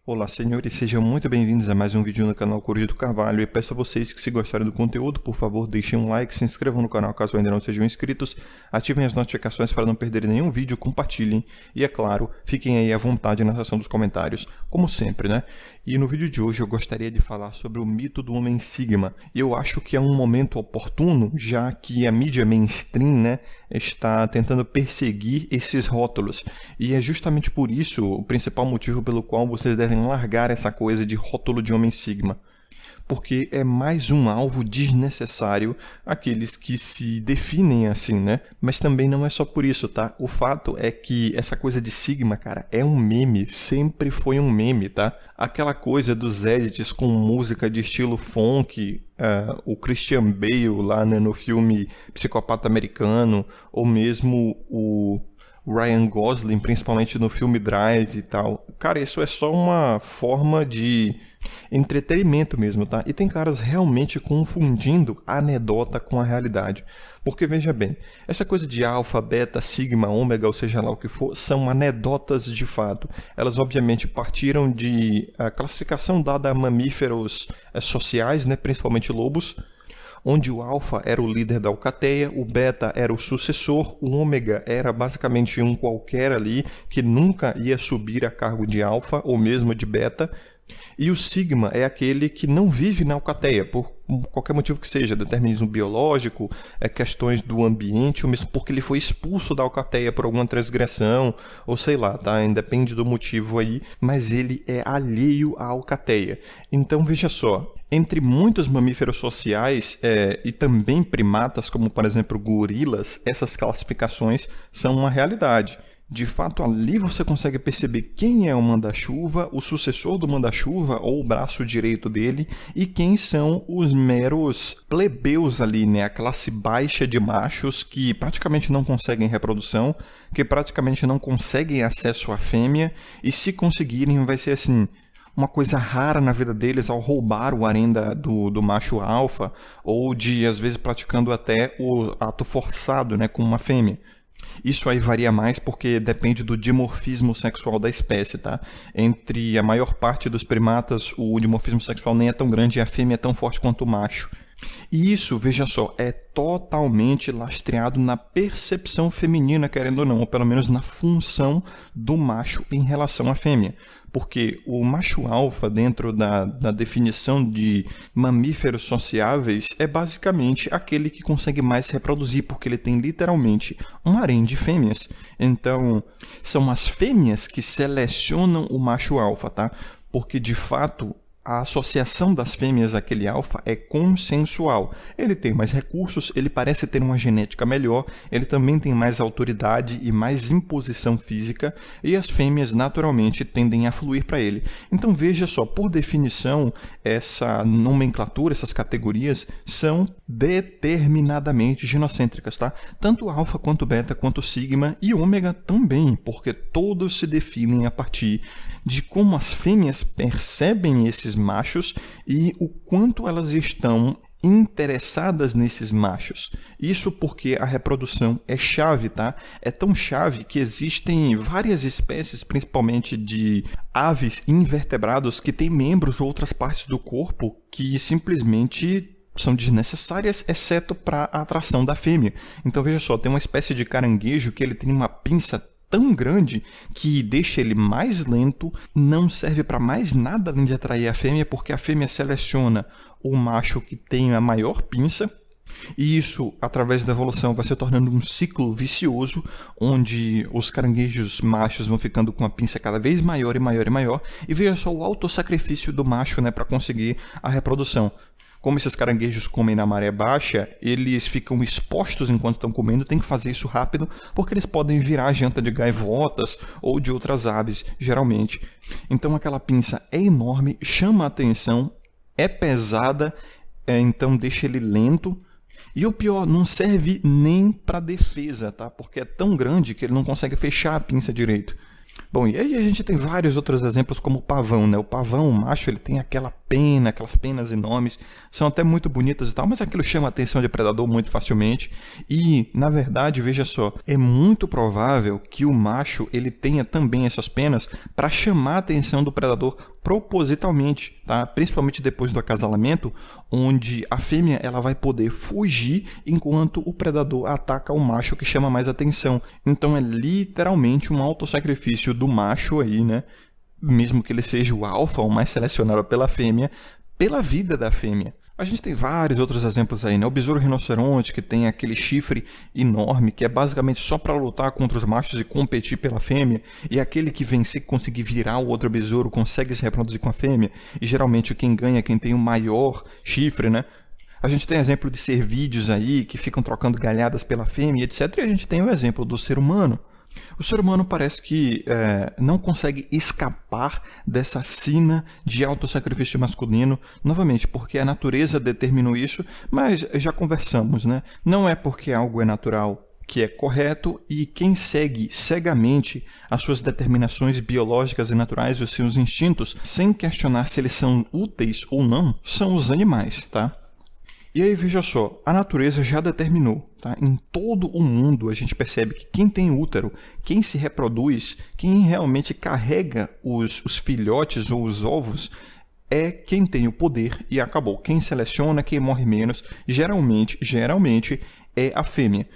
Olá, senhores, sejam muito bem-vindos a mais um vídeo no canal Coruja do Carvalho e peço a vocês que, se gostarem do conteúdo, por favor, deixem um like, se inscrevam no canal caso ainda não sejam inscritos, ativem as notificações para não perderem nenhum vídeo, compartilhem e, é claro, fiquem aí à vontade na seção dos comentários, como sempre, né? E no vídeo de hoje eu gostaria de falar sobre o mito do Homem Sigma. E eu acho que é um momento oportuno, já que a mídia mainstream, né, está tentando perseguir esses rótulos. E é justamente por isso o principal motivo pelo qual vocês devem largar essa coisa de rótulo de Homem Sigma. Porque é mais um alvo desnecessário aqueles que se definem assim, né? Mas também não é só por isso, tá? O fato é que essa coisa de Sigma, cara, é um meme, sempre foi um meme, tá? Aquela coisa dos edits com música de estilo funk, o Christian Bale lá, né, no filme Psicopata Americano, ou mesmo o Ryan Gosling, principalmente no filme Drive e tal. Cara, isso é só uma forma de entretenimento mesmo, tá? E tem caras realmente confundindo a anedota com a realidade. Porque, veja bem, essa coisa de alfa, beta, sigma, ômega, ou seja lá o que for, são anedotas de fato. Elas, obviamente, partiram de a classificação dada a mamíferos sociais, né, principalmente lobos, onde o alfa era o líder da alcateia, o beta era o sucessor, o ômega era basicamente um qualquer ali que nunca ia subir a cargo de alfa ou mesmo de beta, e o sigma é aquele que não vive na alcateia, por qualquer motivo que seja, determinismo biológico, questões do ambiente, ou mesmo porque ele foi expulso da alcateia por alguma transgressão, ou sei lá, tá? Independe do motivo aí, mas ele é alheio à alcateia. Então veja só, entre muitos mamíferos sociais e também primatas, como por exemplo gorilas, essas classificações são uma realidade. De fato, ali você consegue perceber quem é o manda-chuva, o sucessor do manda-chuva ou o braço direito dele, e quem são os meros plebeus ali, né? A classe baixa de machos que praticamente não conseguem reprodução, que praticamente não conseguem acesso à fêmea, e se conseguirem vai ser assim, uma coisa rara na vida deles ao roubar o harém do macho alfa, ou de, às vezes, praticando até o ato forçado, né, com uma fêmea. Isso aí varia mais porque depende do dimorfismo sexual da espécie, tá? Entre a maior parte dos primatas, o dimorfismo sexual nem é tão grande e a fêmea é tão forte quanto o macho. E isso, veja só, é totalmente lastreado na percepção feminina, querendo ou não, ou pelo menos na função do macho em relação à fêmea. Porque o macho alfa, dentro da definição de mamíferos sociáveis, é basicamente aquele que consegue mais reproduzir, porque ele tem literalmente um harém de fêmeas. Então, são as fêmeas que selecionam o macho alfa, tá? Porque, de fato, a associação das fêmeas àquele alfa é consensual. Ele tem mais recursos, ele parece ter uma genética melhor, ele também tem mais autoridade e mais imposição física, e as fêmeas naturalmente tendem a fluir para ele. Então veja só, por definição, essa nomenclatura, essas categorias são determinadamente ginocêntricas, tá? Tanto alfa quanto beta, quanto sigma e ômega também, porque todos se definem a partir de como as fêmeas percebem esses machos e o quanto elas estão interessadas nesses machos. Isso porque a reprodução é chave, tá? É tão chave que existem várias espécies, principalmente de aves e invertebrados, que têm membros ou outras partes do corpo que simplesmente são desnecessárias, exceto para a atração da fêmea. Então veja só, tem uma espécie de caranguejo que ele tem uma pinça tão grande que deixa ele mais lento, não serve para mais nada além de atrair a fêmea, porque a fêmea seleciona o macho que tem a maior pinça, e isso, através da evolução, vai se tornando um ciclo vicioso, onde os caranguejos machos vão ficando com a pinça cada vez maior e maior e maior, e veja só o autossacrifício do macho, né, para conseguir a reprodução. Como esses caranguejos comem na maré baixa, eles ficam expostos enquanto estão comendo, tem que fazer isso rápido, porque eles podem virar janta de gaivotas ou de outras aves, geralmente. Então aquela pinça é enorme, chama a atenção, é pesada, então deixa ele lento. E o pior, não serve nem para defesa, tá? Porque é tão grande que ele não consegue fechar a pinça direito. Bom, e aí a gente tem vários outros exemplos como o pavão, né? O pavão, o macho, ele tem aquela pena, aquelas penas enormes, são até muito bonitas e tal, mas aquilo chama a atenção de predador muito facilmente. E, na verdade, veja só, é muito provável que o macho ele tenha também essas penas para chamar a atenção do predador propositalmente, tá? Principalmente depois do acasalamento, onde a fêmea ela vai poder fugir enquanto o predador ataca o macho que chama mais atenção. Então é literalmente um autossacrifício do macho aí, né? Mesmo que ele seja o alfa, o mais selecionado pela fêmea, pela vida da fêmea. A gente tem vários outros exemplos aí, né? O besouro rinoceronte, que tem aquele chifre enorme, que é basicamente só para lutar contra os machos e competir pela fêmea, e aquele que vencer, conseguir virar o outro besouro, consegue se reproduzir com a fêmea, e geralmente quem ganha é quem tem o maior chifre, né? A gente tem exemplo de cervídeos aí, que ficam trocando galhadas pela fêmea, etc. E a gente tem o exemplo do ser humano. O ser humano parece que não consegue escapar dessa sina de autossacrifício masculino, novamente, porque a natureza determinou isso, mas já conversamos, né? Não é porque algo é natural que é correto, e quem segue cegamente as suas determinações biológicas e naturais, os seus instintos, sem questionar se eles são úteis ou não, são os animais, tá? E aí, veja só, a natureza já determinou, tá? Em todo o mundo a gente percebe que quem tem útero, quem se reproduz, quem realmente carrega os filhotes ou os ovos, é quem tem o poder e acabou. Quem seleciona, quem morre menos, geralmente é a fêmea.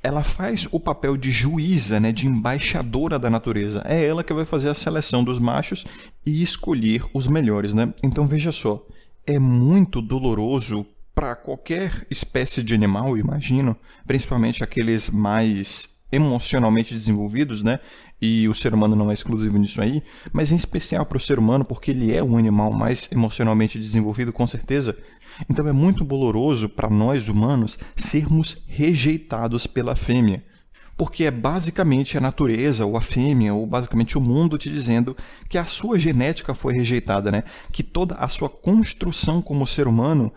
Ela faz o papel de juíza, né, de embaixadora da natureza. É ela que vai fazer a seleção dos machos e escolher os melhores, né? Então, veja só, é muito doloroso para qualquer espécie de animal, imagino, principalmente aqueles mais emocionalmente desenvolvidos, né? E o ser humano não é exclusivo nisso aí, mas em especial para o ser humano, porque ele é um animal mais emocionalmente desenvolvido, com certeza. Então é muito doloroso para nós humanos sermos rejeitados pela fêmea. Porque é basicamente a natureza, ou a fêmea, ou basicamente o mundo te dizendo que a sua genética foi rejeitada, né? Que toda a sua construção como ser humano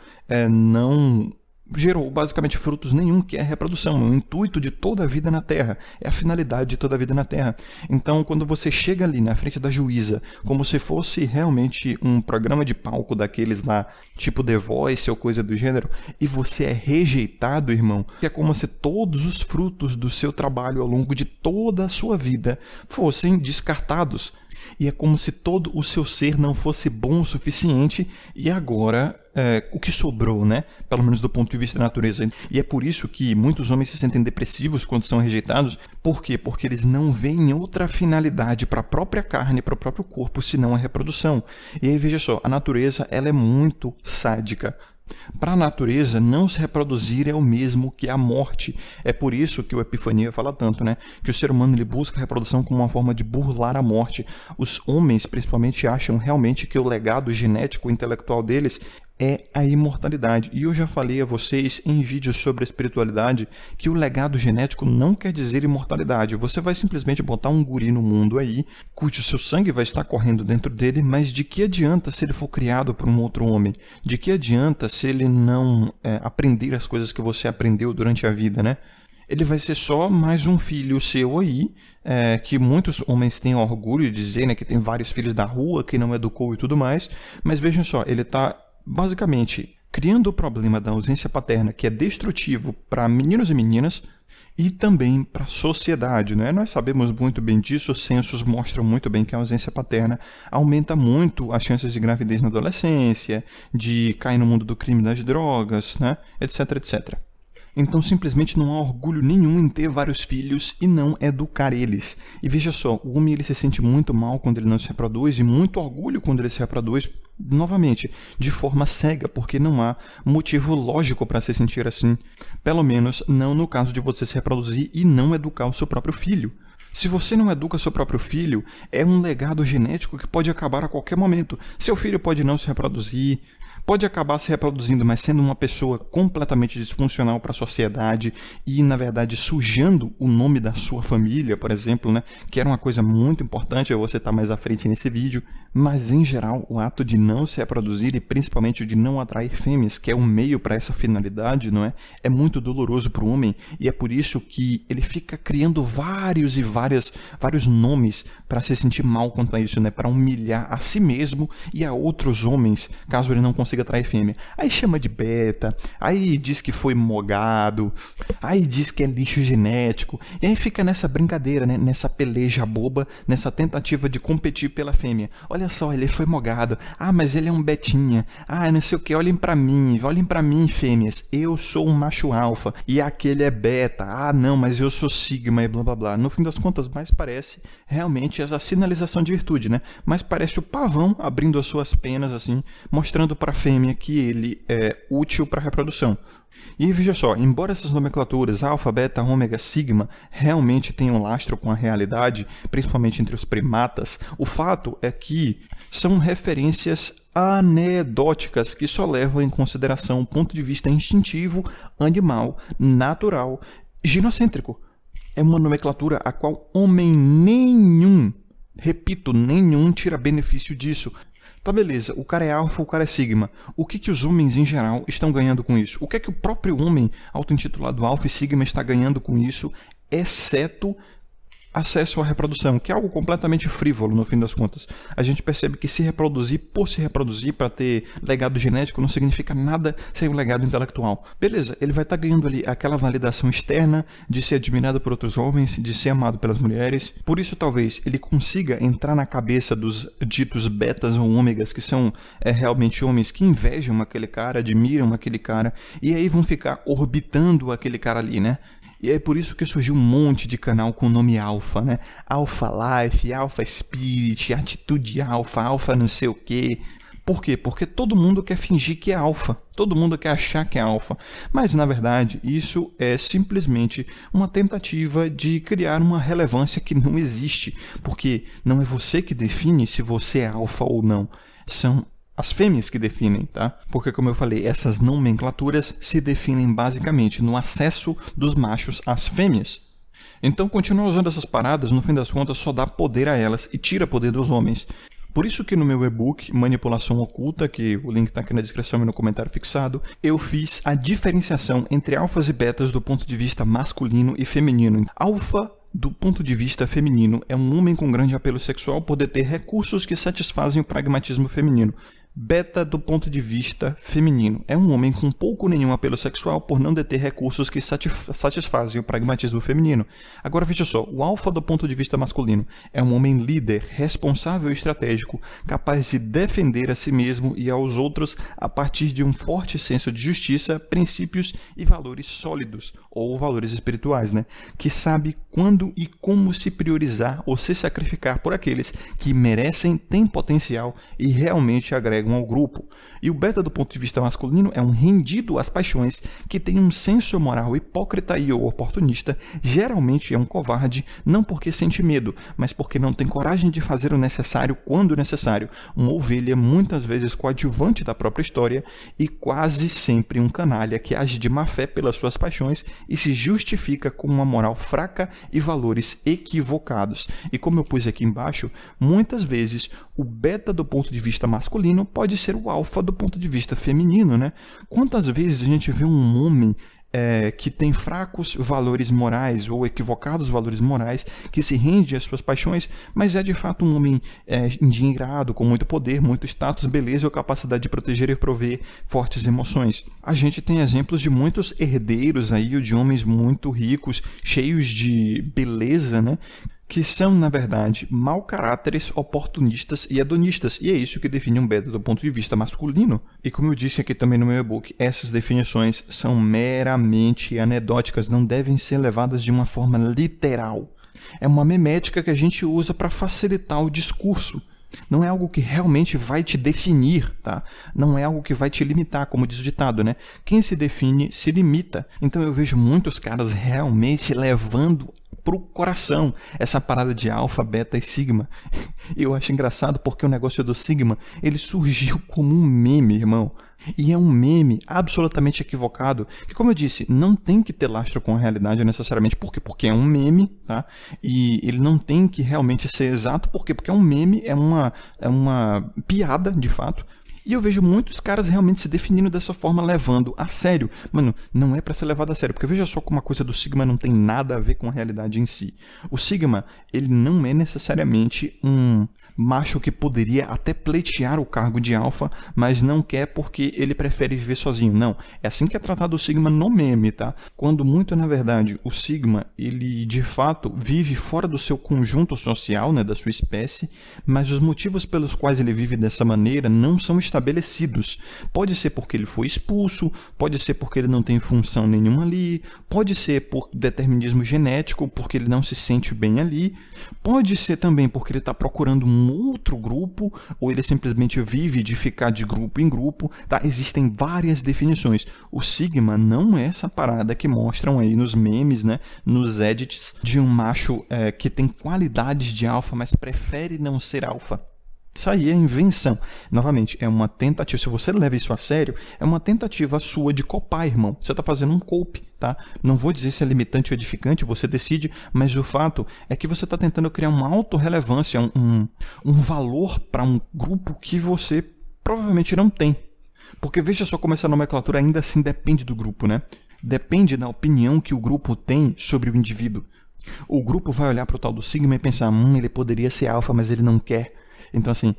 não gerou basicamente frutos nenhum, que é a reprodução, o intuito de toda a vida na Terra, é a finalidade de toda a vida na Terra. Então, quando você chega ali na frente da juíza, como se fosse realmente um programa de palco daqueles lá, tipo The Voice ou coisa do gênero, e você é rejeitado, irmão, é como se todos os frutos do seu trabalho ao longo de toda a sua vida fossem descartados. E é como se todo o seu ser não fosse bom o suficiente e agora o que sobrou, né? Pelo menos do ponto de vista da natureza. E é por isso que muitos homens se sentem depressivos quando são rejeitados. Por quê? Porque eles não veem outra finalidade para a própria carne, para o próprio corpo, senão a reprodução. E aí, veja só, a natureza ela é muito sádica. Para a natureza, não se reproduzir é o mesmo que a morte. É por isso que o Epifania fala tanto, né? Que o ser humano ele busca a reprodução como uma forma de burlar a morte. Os homens, principalmente, acham realmente que o legado genético e intelectual deles é a imortalidade. E eu já falei a vocês em vídeos sobre a espiritualidade que o legado genético não quer dizer imortalidade. Você vai simplesmente botar um guri no mundo aí, cujo seu sangue vai estar correndo dentro dele, mas de que adianta se ele for criado por um outro homem? De que adianta se ele não aprender as coisas que você aprendeu durante a vida, né? Ele vai ser só mais um filho seu aí, que muitos homens têm orgulho de dizer, né, que tem vários filhos da rua, que não educou e tudo mais, mas vejam só, ele está basicamente criando o problema da ausência paterna, que é destrutivo para meninos e meninas, e também para a sociedade, né? Nós sabemos muito bem disso, os censos mostram muito bem que a ausência paterna aumenta muito as chances de gravidez na adolescência, de cair no mundo do crime e das drogas, né? Etc, etc. Então simplesmente não há orgulho nenhum em ter vários filhos e não educar eles. E veja só, o homem ele se sente muito mal quando ele não se reproduz e muito orgulho quando ele se reproduz, novamente, de forma cega, porque não há motivo lógico para se sentir assim. Pelo menos não no caso de você se reproduzir e não educar o seu próprio filho. Se você não educa seu próprio filho, é um legado genético que pode acabar a qualquer momento. Seu filho pode não se reproduzir, pode acabar se reproduzindo, mas sendo uma pessoa completamente disfuncional para a sociedade e, na verdade, sujando o nome da sua família, por exemplo, né? Que era uma coisa muito importante, eu vou citar mais à frente nesse vídeo. Mas, em geral, o ato de não se reproduzir e, principalmente, de não atrair fêmeas, que é um meio para essa finalidade, não é? É muito doloroso para o homem e é por isso que ele fica criando vários nomes para se sentir mal quanto a isso, né? Para humilhar a si mesmo e a outros homens, caso ele não consiga consiga atrair fêmea. Aí chama de beta, aí diz que foi mogado, aí diz que é lixo genético, e aí fica nessa brincadeira, né? Nessa peleja boba, nessa tentativa de competir pela fêmea. Olha só, ele foi mogado. Ah, mas ele é um betinha. Ah, não sei o que, olhem pra mim, fêmeas. Eu sou um macho alfa, e aquele é beta. Ah, não, mas eu sou sigma e blá blá blá. No fim das contas, mais parece realmente essa sinalização de virtude, né? Mas parece o pavão abrindo as suas penas assim, mostrando para a fêmea que ele é útil para a reprodução. E veja só, embora essas nomenclaturas alfa, beta, ômega, sigma realmente tenham lastro com a realidade, principalmente entre os primatas, o fato é que são referências anedóticas que só levam em consideração o ponto de vista instintivo, animal, natural, ginocêntrico. É uma nomenclatura a qual homem nenhum, repito, nenhum tira benefício disso. Tá, beleza, o cara é alfa, o cara é sigma. O que os homens em geral estão ganhando com isso? O que é que o próprio homem auto-intitulado alfa e sigma está ganhando com isso, exceto acesso à reprodução, que é algo completamente frívolo no fim das contas. A gente percebe que se reproduzir por se reproduzir para ter legado genético não significa nada sem um legado intelectual. Beleza, ele vai estar ganhando ali aquela validação externa de ser admirado por outros homens, de ser amado pelas mulheres. Por isso talvez ele consiga entrar na cabeça dos ditos betas ou ômegas, que são realmente homens que invejam aquele cara, admiram aquele cara, e aí vão ficar orbitando aquele cara ali, né? E é por isso que surgiu um monte de canal com o nome Alpha, né? Alpha Life, Alpha Spirit, Atitude Alpha, Alpha não sei o quê. Por quê? Porque todo mundo quer fingir que é alfa, todo mundo quer achar que é alfa. Mas, na verdade, isso é simplesmente uma tentativa de criar uma relevância que não existe. Porque não é você que define se você é alfa ou não. São as fêmeas que definem, tá? Porque, como eu falei, essas nomenclaturas se definem basicamente no acesso dos machos às fêmeas. Então, continuar usando essas paradas, no fim das contas, só dá poder a elas e tira poder dos homens. Por isso que no meu e-book, Manipulação Oculta, que o link está aqui na descrição e no comentário fixado, eu fiz a diferenciação entre alfas e betas do ponto de vista masculino e feminino. Alfa, do ponto de vista feminino, é um homem com grande apelo sexual por deter recursos que satisfazem o pragmatismo feminino. Beta, do ponto de vista feminino, é um homem com pouco ou nenhum apelo sexual por não deter recursos que satisfazem o pragmatismo feminino. Agora veja só, o alfa, do ponto de vista masculino, é um homem líder, responsável e estratégico, capaz de defender a si mesmo e aos outros a partir de um forte senso de justiça, princípios e valores sólidos, ou valores espirituais, né? Que sabe quando e como se priorizar ou se sacrificar por aqueles que merecem, têm potencial e realmente agregam ao grupo. E o beta, do ponto de vista masculino, é um rendido às paixões que tem um senso moral hipócrita e ou oportunista, geralmente é um covarde, não porque sente medo, mas porque não tem coragem de fazer o necessário quando necessário, uma ovelha muitas vezes coadjuvante da própria história e quase sempre um canalha que age de má fé pelas suas paixões e se justifica com uma moral fraca e valores equivocados. E como eu pus aqui embaixo, muitas vezes o beta, do ponto de vista masculino, pode ser o alfa do ponto de vista feminino, né? Quantas vezes a gente vê um homem que tem fracos valores morais ou equivocados valores morais, que se rende às suas paixões, mas é de fato um homem endinheirado, com muito poder, muito status, beleza ou capacidade de proteger e prover fortes emoções. A gente tem exemplos de muitos herdeiros aí, de homens muito ricos, cheios de beleza, né? Que são, na verdade, mau caráteres, oportunistas e hedonistas. E é isso que define um beta do ponto de vista masculino. E como eu disse aqui também no meu e-book, essas definições são meramente anedóticas, não devem ser levadas de uma forma literal. É uma memética que a gente usa para facilitar o discurso. Não é algo que realmente vai te definir, tá? Não é algo que vai te limitar, como diz o ditado, né? Quem se define, se limita. Então eu vejo muitos caras realmente levando pro coração essa parada de alfa, beta e sigma. Eu acho engraçado porque o negócio do sigma, ele surgiu como um meme, irmão. E é um meme absolutamente equivocado, que, como eu disse, não tem que ter lastro com a realidade necessariamente. Por quê? Porque é um meme, tá? E ele não tem que realmente ser exato. Por quê? Porque é um meme, é uma piada, de fato. E eu vejo muitos caras realmente se definindo dessa forma, levando a sério. Mano, não é pra ser levado a sério, porque veja só como a coisa do Sigma não tem nada a ver com a realidade em si. O Sigma, ele não é necessariamente um macho que poderia até pleitear o cargo de alfa, mas não quer porque ele prefere viver sozinho. Não, é assim que é tratado o Sigma no meme, tá? Quando muito, na verdade, o Sigma, ele de fato vive fora do seu conjunto social, né, da sua espécie, mas os motivos pelos quais ele vive dessa maneira não são estabelecidos. Pode ser porque ele foi expulso, pode ser porque ele não tem função nenhuma ali, pode ser por determinismo genético, porque ele não se sente bem ali, pode ser também porque ele está procurando um outro grupo, ou ele simplesmente vive de ficar de grupo em grupo, tá? Existem várias definições. O Sigma não é essa parada que mostram aí nos memes, né, nos edits, de um macho que tem qualidades de alfa, mas prefere não ser alfa. Isso aí é invenção. Novamente, é uma tentativa. Se você leva isso a sério, é uma tentativa sua de copar, irmão. Você está fazendo um cope, tá? Não vou dizer se é limitante ou edificante, você decide, mas o fato é que você está tentando criar uma autorrelevância, um valor para um grupo que você provavelmente não tem. Porque veja só como essa nomenclatura ainda assim depende do grupo, né? Depende da opinião que o grupo tem sobre o indivíduo. O grupo vai olhar para o tal do Sigma e pensar, ele poderia ser alfa, mas ele não quer. Então, assim,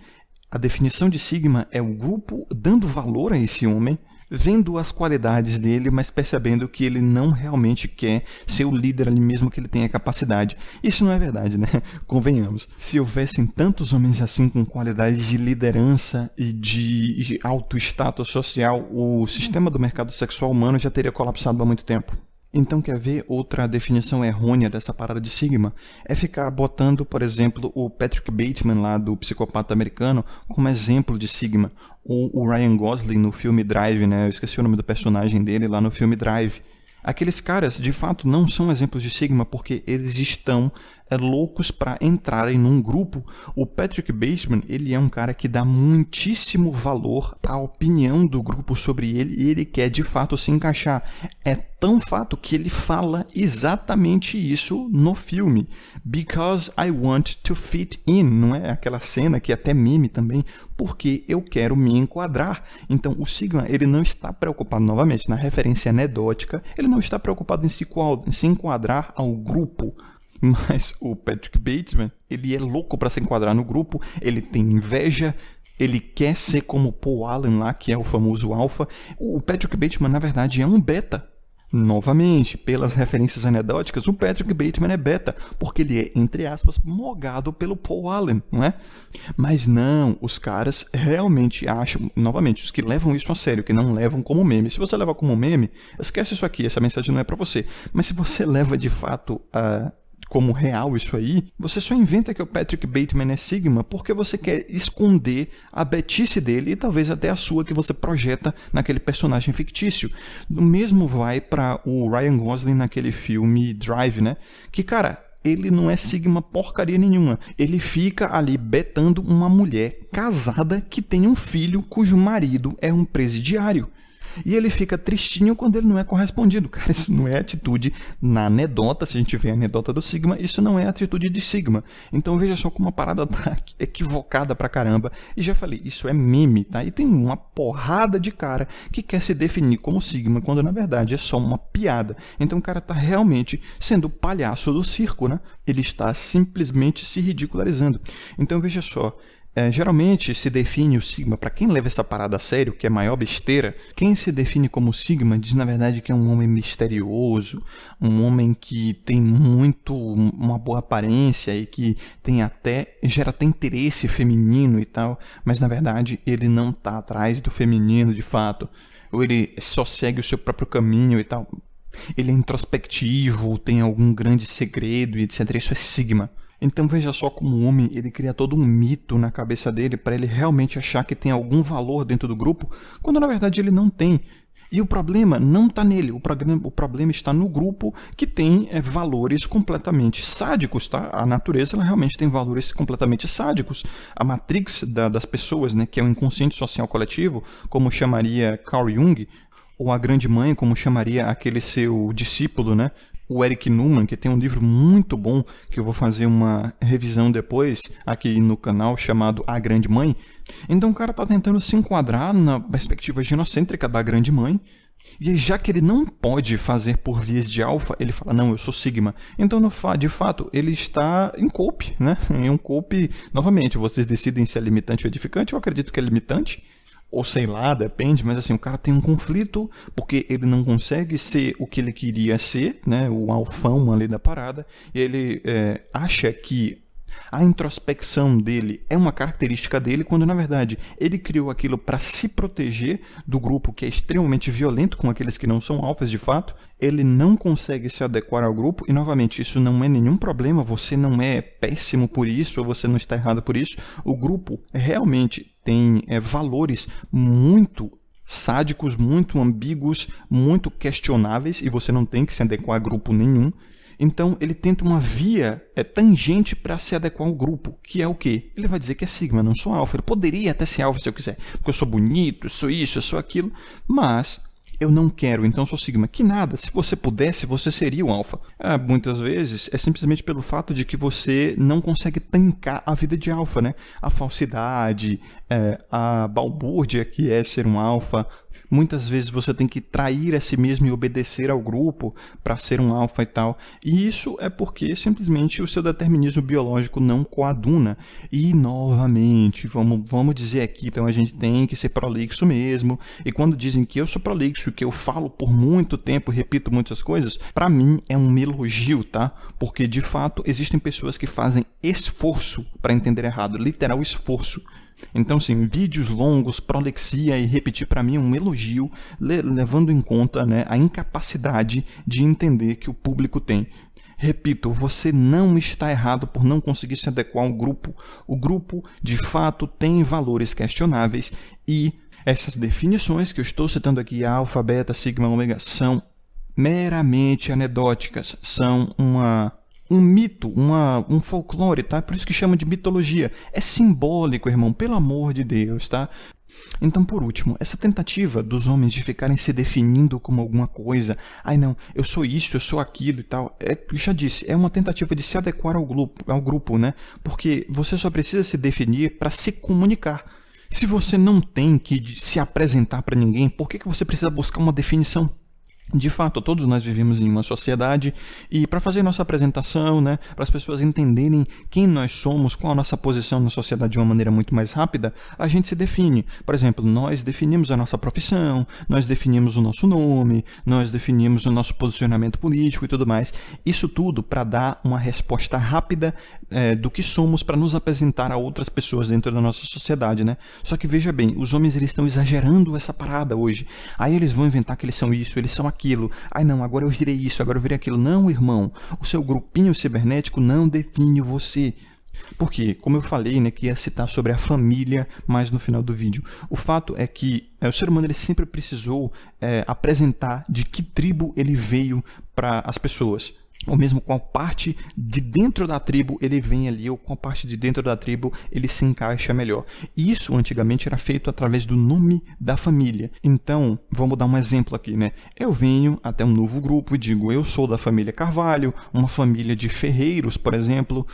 a definição de Sigma é o grupo dando valor a esse homem, vendo as qualidades dele, mas percebendo que ele não realmente quer ser o líder ali mesmo que ele tenha capacidade. Isso não é verdade, né? Convenhamos. Se houvessem tantos homens assim com qualidades de liderança e de alto status social, o sistema do mercado sexual humano já teria colapsado há muito tempo. Então, quer ver outra definição errônea dessa parada de Sigma? É ficar botando, por exemplo, o Patrick Bateman lá do Psicopata Americano como exemplo de Sigma. Ou o Ryan Gosling no filme Drive, né? Eu esqueci o nome do personagem dele lá no filme Drive. Aqueles caras, de fato, não são exemplos de Sigma porque eles estão loucos para entrarem num grupo. O Patrick Bateman, ele é um cara que dá muitíssimo valor à opinião do grupo sobre ele e ele quer, de fato, se encaixar. É tão fato que ele fala exatamente isso no filme. Because I want to fit in, não é? Aquela cena que é até meme também, porque eu quero me enquadrar. Então, o Sigma, ele não está preocupado, novamente, na referência anedótica, ele não está preocupado em se enquadrar ao grupo. Mas o Patrick Bateman, ele é louco para se enquadrar no grupo, ele tem inveja, ele quer ser como o Paul Allen lá, que é o famoso alfa. O Patrick Bateman, na verdade, é um beta. Novamente, pelas referências anedóticas, o Patrick Bateman é beta, porque ele é, entre aspas, mogado pelo Paul Allen, não é? Mas não, os caras realmente acham, novamente, os que levam isso a sério, que não levam como meme. Se você leva como meme, esquece isso aqui, essa mensagem não é para você. Mas se você leva de fato como real isso aí, você só inventa que o Patrick Bateman é Sigma porque você quer esconder a betice dele e talvez até a sua que você projeta naquele personagem fictício. O mesmo vai para o Ryan Gosling naquele filme Drive, né? Que, cara, ele não é Sigma porcaria nenhuma. Ele fica ali betando uma mulher casada que tem um filho cujo marido é um presidiário. E ele fica tristinho quando ele não é correspondido. Cara, isso não é atitude na anedota. Se a gente vê a anedota do Sigma, isso não é atitude de Sigma. Então veja só como a parada tá equivocada pra caramba. E já falei, isso é meme, tá? E tem uma porrada de cara que quer se definir como Sigma, quando na verdade é só uma piada. Então o cara tá realmente sendo o palhaço do circo, né? Ele está simplesmente se ridicularizando. Então veja só. Geralmente se define o Sigma, para quem leva essa parada a sério, que é a maior besteira, quem se define como Sigma diz na verdade que é um homem misterioso, um homem que tem uma boa aparência e que gera até interesse feminino e tal, mas na verdade ele não está atrás do feminino de fato, ou ele só segue o seu próprio caminho e tal. Ele é introspectivo, tem algum grande segredo e etc. Isso é Sigma. Então veja só como o homem ele cria todo um mito na cabeça dele para ele realmente achar que tem algum valor dentro do grupo, quando na verdade ele não tem. E o problema não está nele, o problema está no grupo que tem valores completamente sádicos, tá? A natureza ela realmente tem valores completamente sádicos. A matrix das pessoas, né, que é o inconsciente social coletivo, como chamaria Carl Jung, ou a grande mãe, como chamaria aquele seu discípulo, né? o Eric Numan, que tem um livro muito bom, que eu vou fazer uma revisão depois aqui no canal, chamado A Grande Mãe. Então o cara está tentando se enquadrar na perspectiva ginocêntrica da Grande Mãe, e aí, já que ele não pode fazer por vias de alfa, ele fala, não, eu sou sigma. Então, de fato, ele está em cope, né? Em um cope, novamente, vocês decidem se é limitante ou edificante, eu acredito que é limitante, ou sei lá, depende, mas assim, o cara tem um conflito, porque ele não consegue ser o que ele queria ser, né? O alfão ali da parada, e ele acha que a introspecção dele é uma característica dele, quando na verdade ele criou aquilo para se proteger do grupo que é extremamente violento com aqueles que não são alfas de fato. Ele não consegue se adequar ao grupo e, novamente, isso não é nenhum problema, você não é péssimo por isso ou você não está errado por isso. O grupo realmente tem valores muito sádicos, muito ambíguos, muito questionáveis e você não tem que se adequar a grupo nenhum. Então, ele tenta uma via tangente para se adequar ao grupo, que é o quê? Ele vai dizer que é sigma, não sou alfa. Ele poderia até ser alfa se eu quiser, porque eu sou bonito, eu sou isso, eu sou aquilo, mas eu não quero, então eu sou sigma. Que nada, se você pudesse, você seria o alfa. Muitas vezes é simplesmente pelo fato de que você não consegue tancar a vida de alfa, né? A falsidade, a balbúrdia que é ser um alfa. Muitas vezes você tem que trair a si mesmo e obedecer ao grupo para ser um alfa e tal. E isso é porque simplesmente o seu determinismo biológico não coaduna. E, novamente, vamos dizer aqui, então a gente tem que ser prolixo mesmo. E quando dizem que eu sou prolixo, que eu falo por muito tempo, repito muitas coisas, para mim é um elogio, tá? Porque, de fato, existem pessoas que fazem esforço para entender errado, literal esforço. Então, sim, vídeos longos, prolixia e repetir para mim é um elogio, levando em conta, né, a incapacidade de entender que o público tem. Repito, você não está errado por não conseguir se adequar ao grupo. O grupo, de fato, tem valores questionáveis e essas definições que eu estou citando aqui, alfa, beta, sigma, ômega, são meramente anedóticas, são um mito, um folclore, tá? Por isso que chama de mitologia. É simbólico, irmão, pelo amor de Deus, tá? Então, por último, essa tentativa dos homens de ficarem se definindo como alguma coisa, ai não, eu sou isso, eu sou aquilo e tal, já disse, é uma tentativa de se adequar ao grupo, né? Porque você só precisa se definir para se comunicar. Se você não tem que se apresentar para ninguém, por que você precisa buscar uma definição? De fato, todos nós vivemos em uma sociedade e para fazer nossa apresentação, né, para as pessoas entenderem quem nós somos, qual a nossa posição na sociedade de uma maneira muito mais rápida, a gente se define. Por exemplo, nós definimos a nossa profissão, nós definimos o nosso nome, nós definimos o nosso posicionamento político e tudo mais. Isso tudo para dar uma resposta rápida do que somos para nos apresentar a outras pessoas dentro da nossa sociedade, né? Só que veja bem, os homens eles estão exagerando essa parada hoje. Aí eles vão inventar que eles são isso, eles são aquilo. Ai não, agora eu virei isso, agora eu virei aquilo. Não, irmão, o seu grupinho cibernético não define você. Porque, como eu falei, né, que ia citar sobre a família mais no final do vídeo, o fato é que o ser humano ele sempre precisou apresentar de que tribo ele veio para as pessoas. Ou mesmo qual parte de dentro da tribo ele vem ali, ou qual parte de dentro da tribo ele se encaixa melhor. E isso antigamente era feito através do nome da família. Então, vamos dar um exemplo aqui, né? Eu venho até um novo grupo e digo, eu sou da família Carvalho, uma família de ferreiros, por exemplo,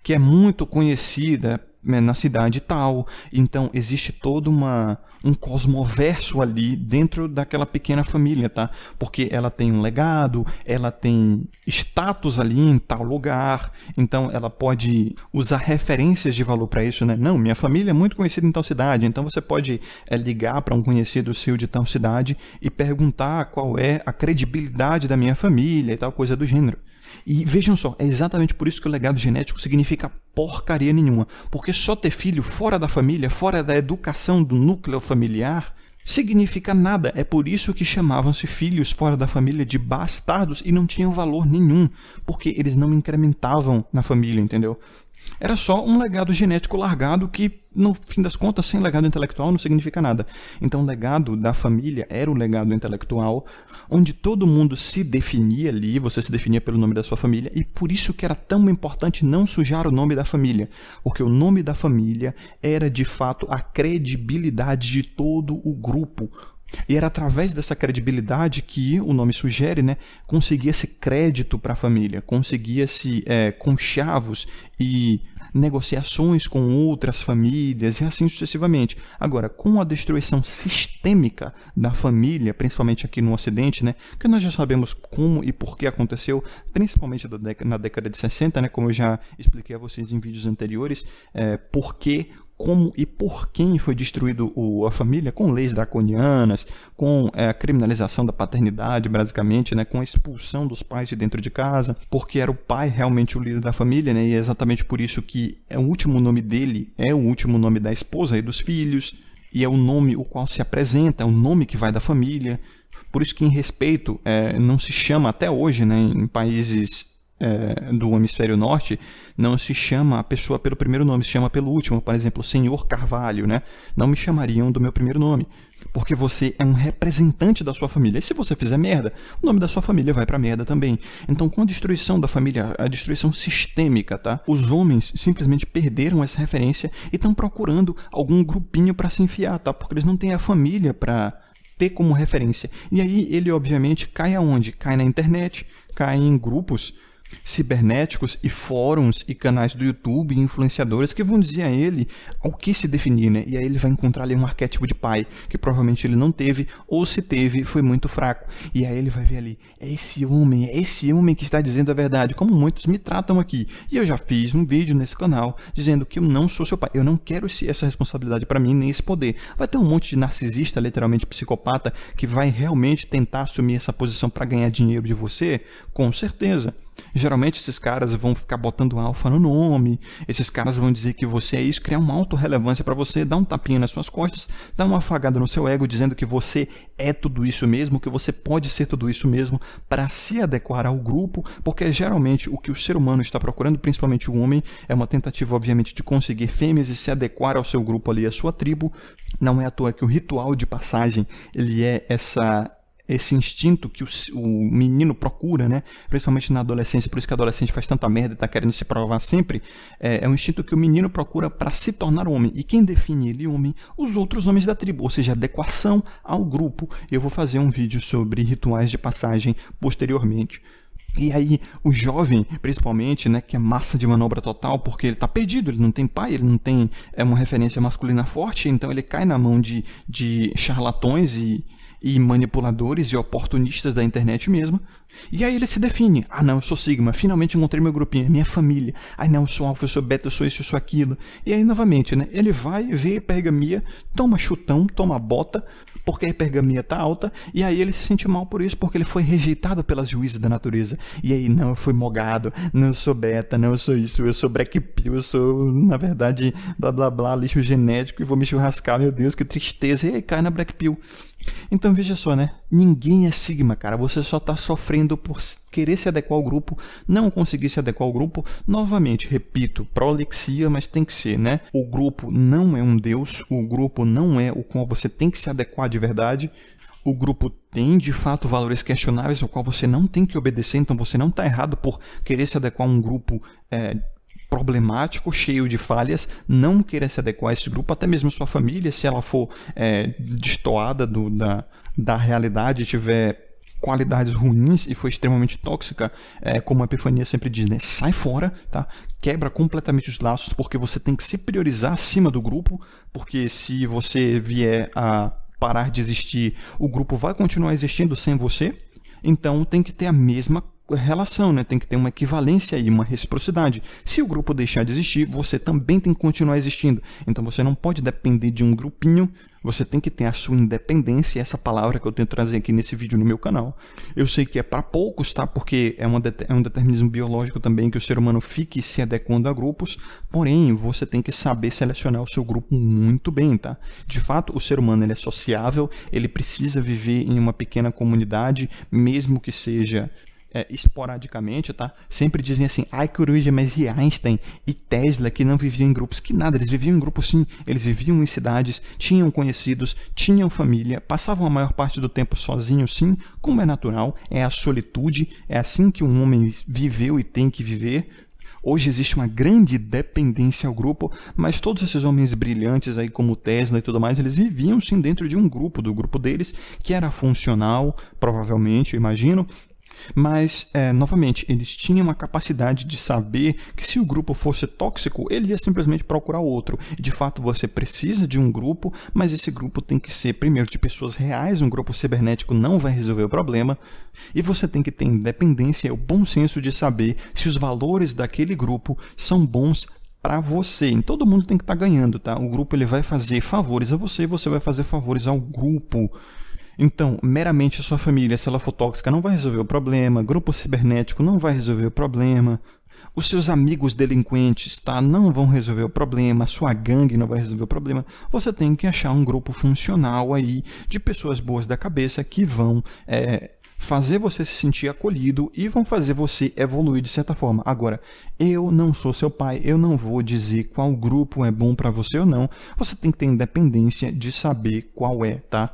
que é muito conhecida na cidade tal. Então existe todo um cosmoverso ali dentro daquela pequena família, tá? Porque ela tem um legado, ela tem status ali em tal lugar, então ela pode usar referências de valor para isso, né? Não, minha família é muito conhecida em tal cidade, então você pode ligar para um conhecido seu de tal cidade e perguntar qual é a credibilidade da minha família e tal coisa do gênero. E vejam só, é exatamente por isso que o legado genético significa porcaria nenhuma. Porque só ter filho fora da família, fora da educação do núcleo familiar, significa nada. É por isso que chamavam-se filhos fora da família de bastardos e não tinham valor nenhum. Porque eles não incrementavam na família, entendeu? Era só um legado genético largado que, no fim das contas, sem legado intelectual não significa nada. Então, o legado da família era o legado intelectual, onde todo mundo se definia ali, você se definia pelo nome da sua família, e por isso que era tão importante não sujar o nome da família, porque o nome da família era, de fato, a credibilidade de todo o grupo. E era através dessa credibilidade que, o nome sugere, né, conseguia-se crédito para a família, conseguia-se conchavos e negociações com outras famílias e assim sucessivamente. Agora, com a destruição sistêmica da família, principalmente aqui no Ocidente, né, que nós já sabemos como e por que aconteceu, principalmente na década de 60, né, como eu já expliquei a vocês em vídeos anteriores, por que, como e por quem foi destruído a família, com leis draconianas, com a criminalização da paternidade, basicamente, né, com a expulsão dos pais de dentro de casa, porque era o pai realmente o líder da família, né, e é exatamente por isso que o último nome dele é o último nome da esposa e dos filhos, e é o nome o qual se apresenta, é o nome que vai da família. Por isso que, em respeito, não se chama até hoje, né, em países do hemisfério norte, não se chama a pessoa pelo primeiro nome, se chama pelo último. Por exemplo, Senhor Carvalho, né? Não me chamariam do meu primeiro nome, porque você é um representante da sua família. E se você fizer merda, o nome da sua família vai pra merda também. Então, com a destruição da família, a destruição sistêmica, tá? Os homens simplesmente perderam essa referência e estão procurando algum grupinho para se enfiar, tá? Porque eles não têm a família para ter como referência. E aí ele, obviamente, cai aonde? Cai na internet, cai em grupos cibernéticos e fóruns e canais do YouTube e influenciadores que vão dizer a ele ao que se definir, né? E aí ele vai encontrar ali um arquétipo de pai que provavelmente ele não teve, ou se teve, foi muito fraco. E aí ele vai ver ali, é esse homem que está dizendo a verdade, como muitos me tratam aqui. E eu já fiz um vídeo nesse canal dizendo que eu não sou seu pai, eu não quero essa responsabilidade para mim, nem esse poder. Vai ter um monte de narcisista, literalmente psicopata, que vai realmente tentar assumir essa posição para ganhar dinheiro de você, com certeza. Geralmente esses caras vão ficar botando alfa no nome, esses caras vão dizer que você é isso, criar uma autorrelevância para você, dar um tapinha nas suas costas, dar uma afagada no seu ego, dizendo que você é tudo isso mesmo, que você pode ser tudo isso mesmo para se adequar ao grupo, porque geralmente o que o ser humano está procurando, principalmente o homem, é uma tentativa obviamente de conseguir fêmeas e se adequar ao seu grupo ali, à sua tribo. Não é à toa que o ritual de passagem, ele é esse instinto que o menino procura, né? Principalmente na adolescência, por isso que a adolescente faz tanta merda e está querendo se provar sempre, é um instinto que o menino procura para se tornar homem. E quem define ele homem? Os outros homens da tribo, ou seja, adequação ao grupo. Eu vou fazer um vídeo sobre rituais de passagem posteriormente. E aí, o jovem, principalmente, né, que é massa de manobra total, porque ele está perdido, ele não tem pai, ele não tem uma referência masculina forte, então ele cai na mão de charlatões e manipuladores e oportunistas da internet mesmo. E aí ele se define. Ah, não, eu sou Sigma, finalmente encontrei meu grupinho, minha família. Ah, não, eu sou Alpha, eu sou Beta, eu sou isso, eu sou aquilo. E aí, novamente, né, ele vai ver a hipergamia, toma chutão, toma bota, porque a hipergamia tá alta, e aí ele se sente mal por isso, porque ele foi rejeitado pelas juízes da natureza. E aí, não, eu fui mogado, não, eu sou Beta, não, eu sou isso, eu sou Black Pill, eu sou, na verdade, blá blá blá, lixo genético, e vou me churrascar, meu Deus, que tristeza. E aí cai na Black Pill. Então veja só, né? Ninguém é Sigma, cara. Você só está sofrendo por querer se adequar ao grupo, não conseguir se adequar ao grupo. Novamente, repito, prolixia, mas tem que ser, né? O grupo não é um deus, o grupo não é o qual você tem que se adequar de verdade. O grupo tem, de fato, valores questionáveis ao qual você não tem que obedecer, então você não está errado por querer se adequar a um grupo problemático, cheio de falhas, não querer se adequar a esse grupo, até mesmo sua família, se ela for destoada da realidade, tiver qualidades ruins e for extremamente tóxica, como a Epifania sempre diz, né? Sai fora, tá? Quebra completamente os laços, porque você tem que se priorizar acima do grupo, porque se você vier a parar de existir, o grupo vai continuar existindo sem você, então tem que ter a mesma relação, né? Tem que ter uma equivalência e uma reciprocidade. Se o grupo deixar de existir, você também tem que continuar existindo. Então você não pode depender de um grupinho, você tem que ter a sua independência, essa palavra que eu tento trazer aqui nesse vídeo no meu canal. Eu sei que é para poucos, tá? Porque é um determinismo biológico também que o ser humano fique se adequando a grupos, porém você tem que saber selecionar o seu grupo muito bem, tá? De fato, o ser humano ele é sociável, ele precisa viver em uma pequena comunidade, mesmo que seja esporadicamente, tá? Sempre dizem assim, ai coruja, mas e Einstein e Tesla que não viviam em grupos? Que nada, eles viviam em grupos sim, eles viviam em cidades, tinham conhecidos, tinham família, passavam a maior parte do tempo sozinhos sim, como é natural, é a solitude, é assim que um homem viveu e tem que viver. Hoje existe uma grande dependência ao grupo, mas todos esses homens brilhantes aí como Tesla e tudo mais, eles viviam sim dentro de um grupo, do grupo deles, que era funcional, provavelmente, eu imagino. Mas, novamente, eles tinham a capacidade de saber que se o grupo fosse tóxico, ele ia simplesmente procurar outro. E, de fato, você precisa de um grupo, mas esse grupo tem que ser, primeiro, de pessoas reais. Um grupo cibernético não vai resolver o problema. E você tem que ter independência, o bom senso de saber se os valores daquele grupo são bons para você. E todo mundo tem que estar ganhando, tá? O grupo ele vai fazer favores a você e você vai fazer favores ao grupo. Então, meramente a sua família, se ela for tóxica, não vai resolver o problema. Grupo cibernético não vai resolver o problema. Os seus amigos delinquentes, tá? Não vão resolver o problema. A sua gangue não vai resolver o problema. Você tem que achar um grupo funcional aí de pessoas boas da cabeça que vão fazer você se sentir acolhido e vão fazer você evoluir de certa forma. Agora, eu não sou seu pai, eu não vou dizer qual grupo é bom para você ou não. Você tem que ter independência de saber qual é, tá?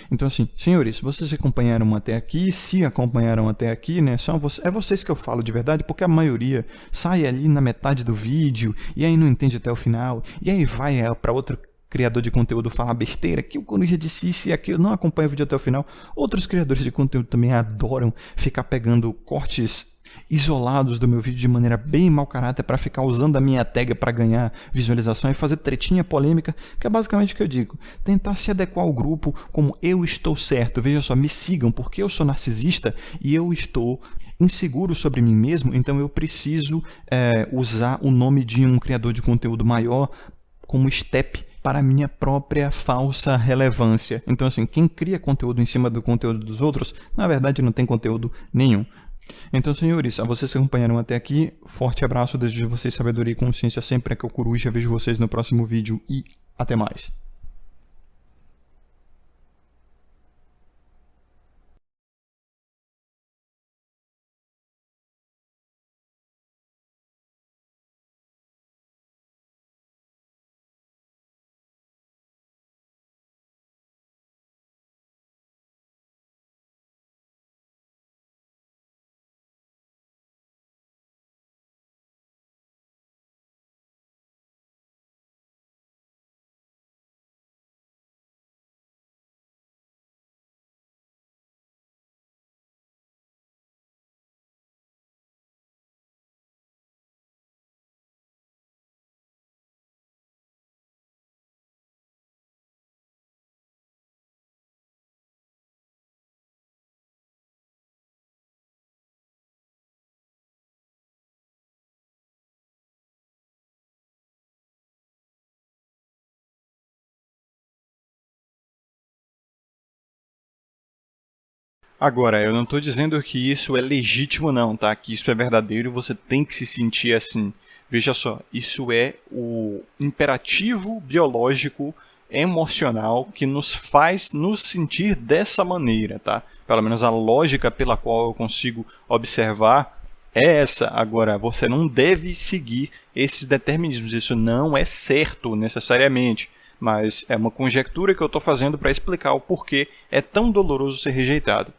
Então assim, senhores, vocês acompanharam até aqui, se acompanharam até aqui, né, é vocês que eu falo de verdade, porque a maioria sai ali na metade do vídeo e aí não entende até o final, e aí vai para outro criador de conteúdo falar besteira, que o Coruja disse isso e aquilo, não acompanha o vídeo até o final. Outros criadores de conteúdo também adoram ficar pegando cortes isolados do meu vídeo de maneira bem mau caráter para ficar usando a minha tag para ganhar visualização e fazer tretinha polêmica, que é basicamente o que eu digo. Tentar se adequar ao grupo como eu estou certo. Veja só, me sigam porque eu sou narcisista e eu estou inseguro sobre mim mesmo, então eu preciso usar o nome de um criador de conteúdo maior como step para a minha própria falsa relevância. Então assim, quem cria conteúdo em cima do conteúdo dos outros, na verdade não tem conteúdo nenhum. Então, senhores, a vocês que acompanharam até aqui, forte abraço, desejo a vocês sabedoria e consciência sempre. É que eu Coruja, vejo vocês no próximo vídeo e até mais. Agora, eu não estou dizendo que isso é legítimo não, tá? Que isso é verdadeiro e você tem que se sentir assim. Veja só, isso é o imperativo biológico emocional que nos faz nos sentir dessa maneira, tá? Pelo menos a lógica pela qual eu consigo observar é essa. Agora, você não deve seguir esses determinismos, isso não é certo necessariamente. Mas é uma conjectura que eu estou fazendo para explicar o porquê é tão doloroso ser rejeitado.